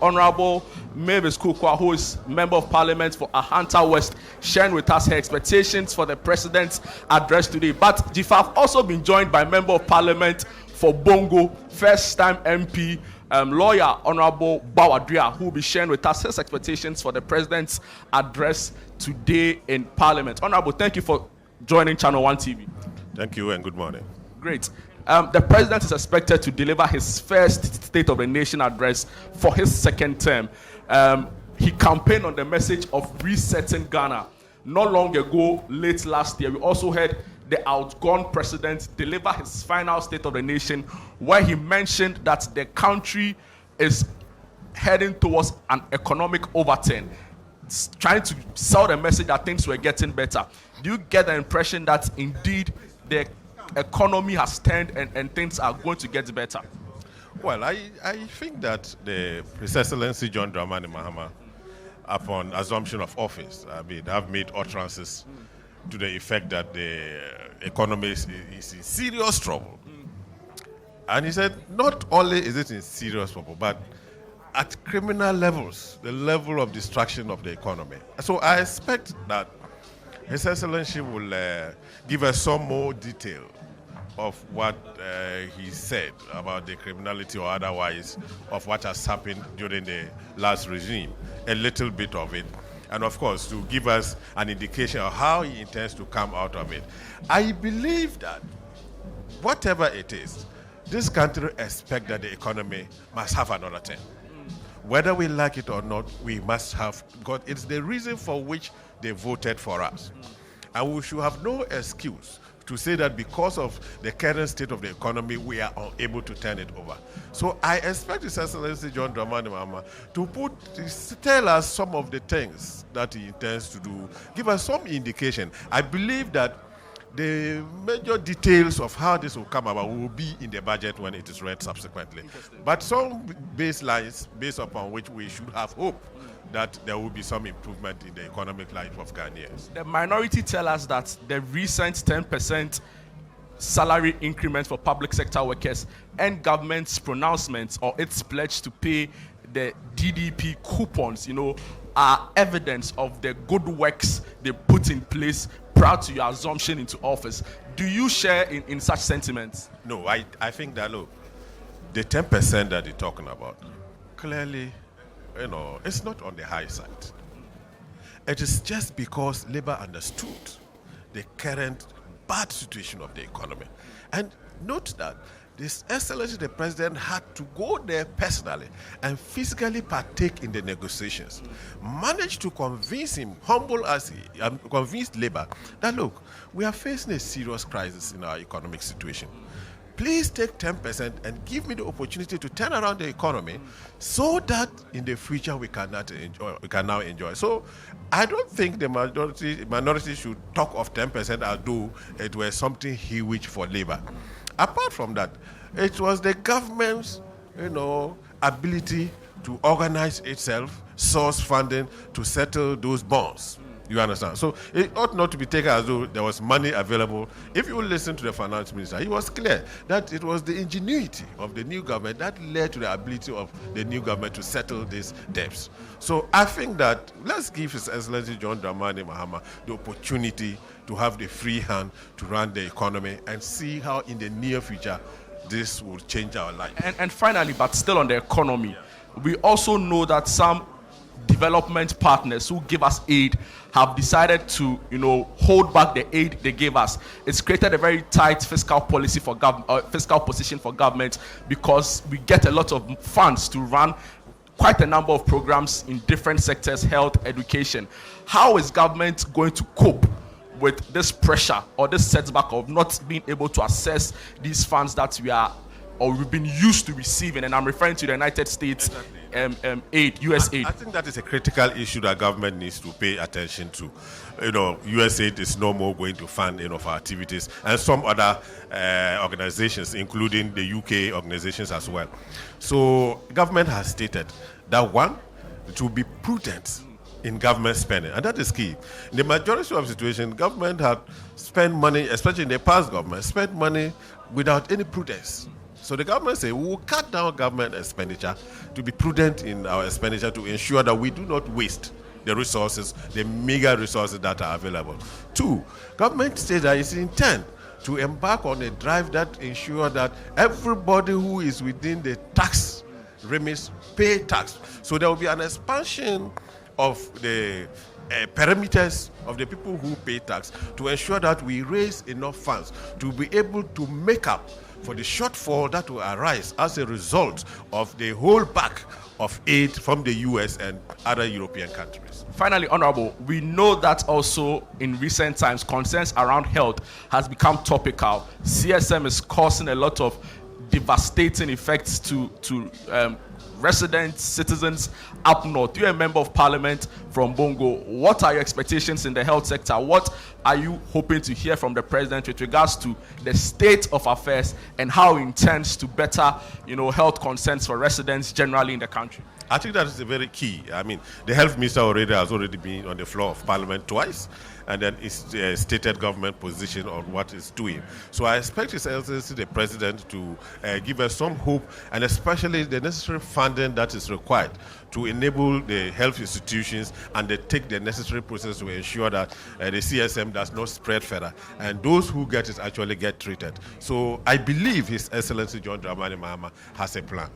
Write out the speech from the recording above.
Honorable Mavis Kukwa, who is Member of Parliament for Ahanta West, sharing with us her expectations for the President's address today. But Jifa, I've also been joined by Member of Parliament for Bongo, first-time MP, lawyer Honorable Bawaduah, who will be sharing with us his expectations for the President's address today in Parliament. Honorable, thank you for joining ChannelOne TV. Thank you and good morning. Great. The President is expected to deliver his first State of the Nation address for his second term. He campaigned on the message of resetting Ghana. Not long ago, late last year, we also heard the outgone president deliver his final State of the Nation, where he mentioned that the country is heading towards an economic overturn, trying to sell the message that things were getting better. Do you get the impression that indeed the economy has turned and things are going to get better? Well, I think that His Excellency John Mahama, upon assumption of office, have made utterances to the effect that the economy is in serious trouble. And he said, not only is it in serious trouble, but at criminal levels, the level of destruction of the economy. So I expect that His Excellency will give us some more detail of what he said about the criminality or otherwise of what has happened during the last regime, a little bit of it. And of course, to give us an indication of how he intends to come out of it. I believe that whatever it is, this country expects that the economy must have another turn. Whether we like it or not, we must have, because it's the reason for which they voted for us. And we should have no excuse to say that because of the current state of the economy, we are unable to turn it over. So I expect His Excellency John Mahama to tell us some of the things that he intends to do, give us some indication. I believe that the major details of how this will come about will be in the budget when it is read subsequently. But some baselines based upon which we should have hope that there will be some improvement in the economic life of Ghanaians. The minority tell us that the recent 10% salary increment for public sector workers and government's pronouncements or its pledge to pay the DDP coupons, are evidence of the good works they put in place prior to your assumption into office. Do you share in such sentiments? No, I think that, look, the 10% that you're talking about, clearly, it's not on the high side. It is just because Labour understood the current bad situation of the economy. And note that His Excellency the President had to go there personally and physically partake in the negotiations. Managed to convince him, humble as he convinced Labour, that look, we are facing a serious crisis in our economic situation. Please take 10% and give me the opportunity to turn around the economy so that in the future we can now enjoy. So I don't think the minority should talk of 10% as though it was something huge for Labour. Apart from that, it was the government's ability to organize itself, source funding to settle those bonds. You understand? So it ought not to be taken as though there was money available. If you listen to the finance minister, he was clear that it was the ingenuity of the new government that led to the ability of the new government to settle these debts. So I think that let's give His Excellency John Mahama the opportunity to have the free hand to run the economy and see how in the near future this will change our life. And finally, but still on the economy, we also know that some development partners who give us aid have decided to, hold back the aid they gave us. It's created a very tight fiscal policy for fiscal position for government, because we get a lot of funds to run quite a number of programs in different sectors, health, education. How is government going to cope with this pressure or this setback of not being able to access these funds that we've been used to receiving? And I'm referring to the United States aid, US aid. I think that is a critical issue that government needs to pay attention to. US aid is no more going to fund our activities, and some other organizations, including the UK organizations as well. So government has stated that one, it will be prudent in government spending, and that is key. In the majority of situations, government have spent money, especially in the past government, spent money without any prudence. So the government say we will cut down government expenditure to be prudent in our expenditure to ensure that we do not waste the resources, the meager resources that are available. 2, government says that it's intent to embark on a drive that ensure that everybody who is within the tax remits pay tax. So there will be an expansion of the parameters of the people who pay tax to ensure that we raise enough funds to be able to make up for the shortfall that will arise as a result of the holdback of aid from the US and other European countries. Finally, Honorable, we know that also in recent times concerns around health has become topical. CSM is causing a lot of devastating effects to residents, citizens up north. You're a member of parliament from Bongo. What are your expectations in the health sector? What are you hoping to hear from the president with regards to the state of affairs and how he intends to better, health concerns for residents generally in the country? I think that is very key. I mean, the health minister has already been on the floor of parliament twice, and then it's stated government position on what it's doing. So I expect His Excellency the President to give us some hope, and especially the necessary funding that is required to enable the health institutions and they take the necessary process to ensure that the CSM does not spread further, and those who get it actually get treated. So I believe His Excellency John Dramani Mahama has a plan.